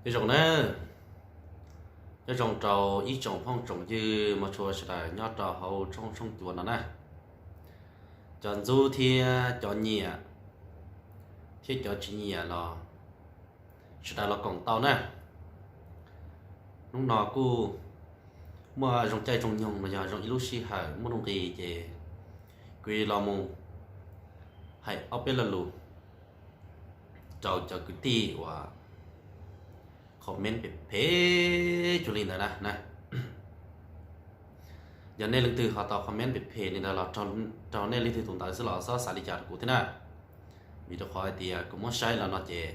cái种này cái种trầu ít种phong trồng như mà chùa sẽ là nhớ trầu hậu trong trong chùa nó này chọn du thì chọn nhẹ thì chọn chỉ nhẹ là sẽ là cổng tàu này lúc nào cô mà trong chạy trong nhung mà giờ trong lúc xí hải muốn đồng gì thì quy là mù hay ở bên là lù chào chào cái tí và comment phê chủ linh đó nè giờ nên lịch từ họ tạo comment phê này là cho nên lịch từ tồn tại sẽ là sao xài đi chợ của thế nào vì đó khỏi thì cũng muốn sai là nó chỉ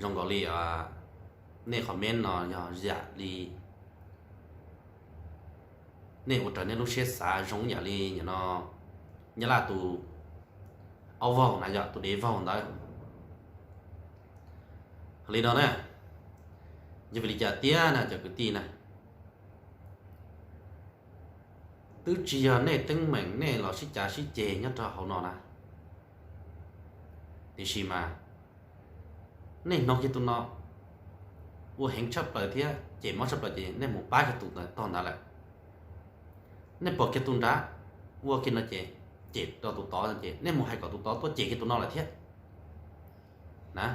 trong gọi là nên comment nó nhỏ dạ đi nên một trận nên lúc xét xả giống nhà đi nó như là tụ áo vòng này giờ tụ đế vòng đấy lý đó nè như vậy trả tiền là cho cái tiền này từ chiều này tính mình này là sẽ trả sẽ chè nhất cho hậu nó nè thì gì mà này nó cái tụi nó vô hẹn chấp lại thế chè mất chấp lại thì nên một ba cái tụi này toàn là lại nên bỏ cái tụi đá vô cái nó chè chè cho tụi to chè nên một hai cái tụi to tôi chè cái tụi nó lại thế nè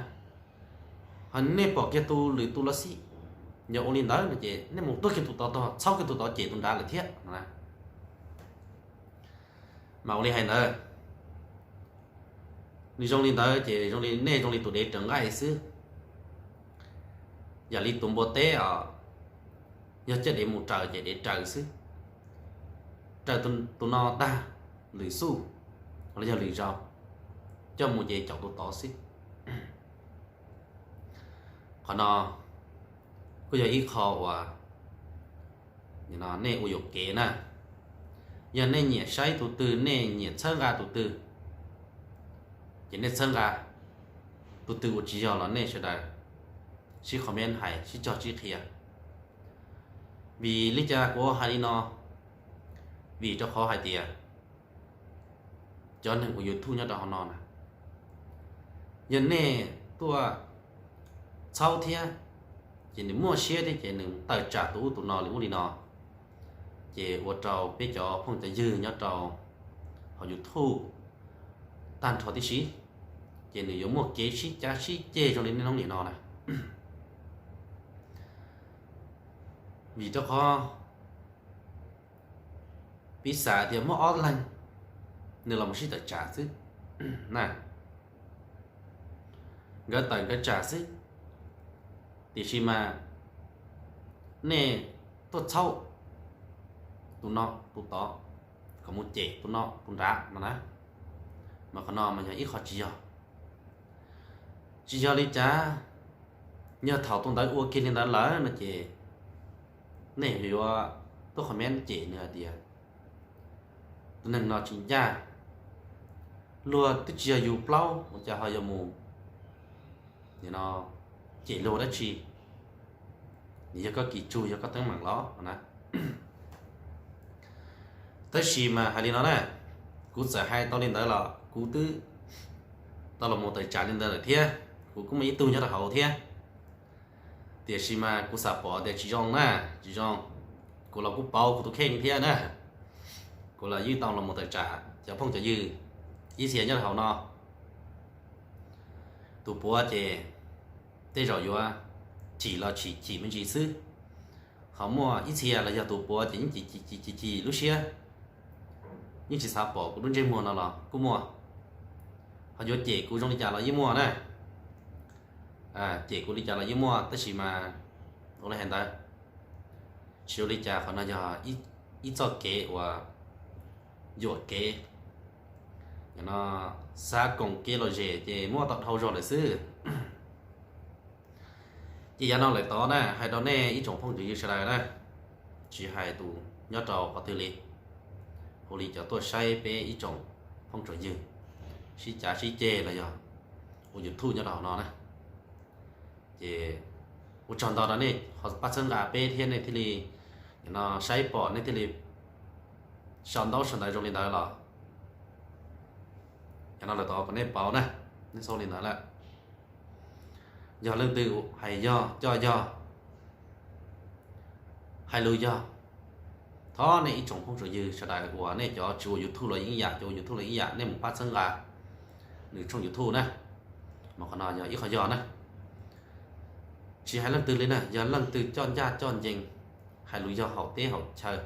hắn nên bỏ cái tụi lười tụi là gì nhờ ông linh đó là chè nên một tôi cái tụi to sau cái tụi to chè tụi đá lại thế nè mà ông linh hay nữa đi trong linh đó chè trong linh nên trong linh tụi để trứng ai xứ giờ linh tụi bò té ở giờ chết để một trời chè để trời xứ trời tụi nó ta lười su hoặc là giờ lười rau cho một chè chậu tụi to xí còn nó có giờ ít khó và nó nên uy dục kế nè giờ nên nhẹ say tụi từ nên nhẹ sơn ra tụi từ chỉ nên sơn ra tụi từ của chỉ giờ là nên sẽ đại chỉ comment hay chỉ cho chỉ kia vì lý do của hai nó vì cho khó hai tiền cho nên của YouTube nhớ đó nó nè giờ nên tôi sau thiên chỉ nên mua xe thì chỉ nên tài trả tụi nó liền đi nó chỉ ở trâu biết cho phong tài dư nhớ trâu họ YouTube tan thọ tí xí chỉ nên dùng một chế xí giá xí chê cho nên nó liền nó này vì cho khó bị xả thì mua online nên là một xí tài trả chứ này gỡ tài cái trả chứ thì khi mà nè tôi sau tụi nó tụi to có một trẻ tụi nó tụi ra mà con nó mà nhà ít khó chỉ giờ đi cha nhờ thảo tụi tới uo kia nên đã lỡ nó trẻ nè hiểu tôi không men trẻ nữa thì tụi nó chỉ ra lùa tức giờ dù lâu một cha hơi giờ mù thì nó chỉ lùa đó chi thì có kỳ chui có tiếng mảng ló nè tới khi mà hai đứa nó nè cú sợ hai tao lên tới là cú tứ tao là một tài trả lên tới là thế cú cũng mấy tu nhớ là hậu thế thì khi mà cú sợ bỏ để chỉ trong cú là cú bao cú tu khen thế nè cú là dư tao là một tài trả chẳng phong trả dư ý xỉa nhớ là hậu nó tu bố thì thế rồi vô chỉ là chỉ mình chỉ sư họ mua ít xe là giờ tụ bò thì chỉ lúc xe nhưng chỉ sao bỏ cũng trên mua nào là cũng mua họ vô chị cũng trong đi chợ là với mua này chị cũng đi chợ là với mua tới chỉ mà ông này hiện tại chiều đi chợ họ nói giờ ít cho kế và vô kế nó xa cùng kế rồi gì thì mua tận hậu rồi để xứ chỉ giờ nó lại to nè hay đó nè ít trong phong chữ sai nè chỉ hai tụ nhớ trâu có tư lý hồ lý cho tôi say bé ít trong phong chữ dư xí trả xí chê là giờ ô dự thu nhớ đầu nó nè chỉ một tròn đó nè họ bắt chân gà bé thiên này thì li nó say bỏ này thì li sòn đó sòn đại trong liền đó là nó là to còn nè bảo nè nên sau liền đó là giờ lần từ hay do hay lưu do thó này trong phong trào dư sẽ đại của này cho chủ YouTube là những dạng cho YouTube là những dạng nên một phát sinh là người trong YouTube này mà còn nói giờ ít khó giờ này chỉ hai lần từ lên này giờ lần từ chọn ra chọn dành hai lưu do họ tế họ chờ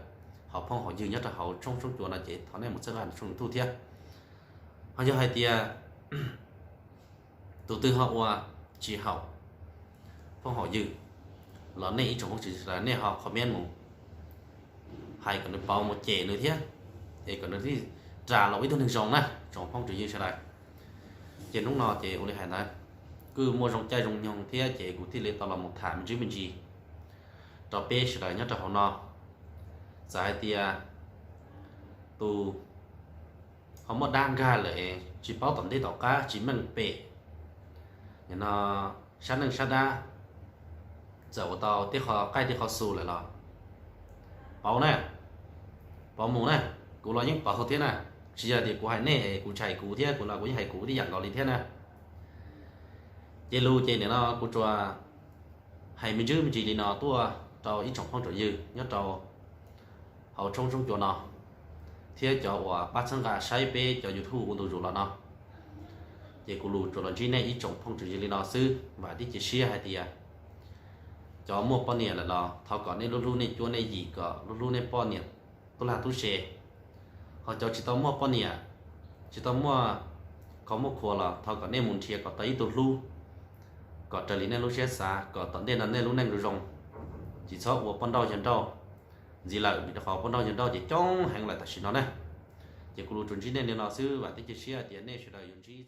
họ phong họ dư nhất là họ trong chỗ là chỉ thó này một sinh là trong YouTube thiệt họ giờ hai tia từ từ họ chỉ học phong họ dư là này trong phong trào là này họ comment một hay còn được bao một chè nữa thế thì còn được đi trả lỗi tôi đừng rồng này trong phong trào như thế này trên lúc nào chè ôn lại hay này cứ mua rồng chai rồng nhông thế chè của thì lên tao là một thảm chứ bên gì trò bé sẽ là nhất là họ no giải tia tu họ một đang ga lại chỉ bao tầm đấy tao cá chỉ mình bể nhưng nó sáng nâng sáng đa giờ tao tiếc họ cái tiếc họ xù lại là bảo này bảo mù này cụ nói những bảo thật thế này chỉ là thì cụ hay nè cụ chạy cụ thế cụ là cụ hay cụ đi dặn gọi lý thế này chơi lưu chơi này nó cụ cho hay mình chứ mình chỉ đi nó tua tàu ít trọng phong trở dư nhớ tàu hậu trong chỗ nó thế cho của bát sang cả sai bê cho YouTube của tôi rồi là nó chơi cụ lưu cho là chỉ này ít trọng phong trở dư đi nó sư và đi chỉ share hay thì cho một bao nhiêu là nó thao còn nên luôn này chỗ này gì cả luôn này bao nhiêu tôi là tôi sẽ họ cho chỉ tao mua bao nhiêu chỉ tao mua có một khối là thao còn nên muốn chia có tới tôi luôn có trở lý nên lúc sẽ xa có tận đây là nên lúc này rồi rong chỉ số của con đau chân đau gì là bị khó con đau chân đau chỉ trong hàng lại ta chỉ nó này chỉ có lúc chuẩn chỉ nên nó sư và tích chỉ tiền này sẽ là chuẩn chỉ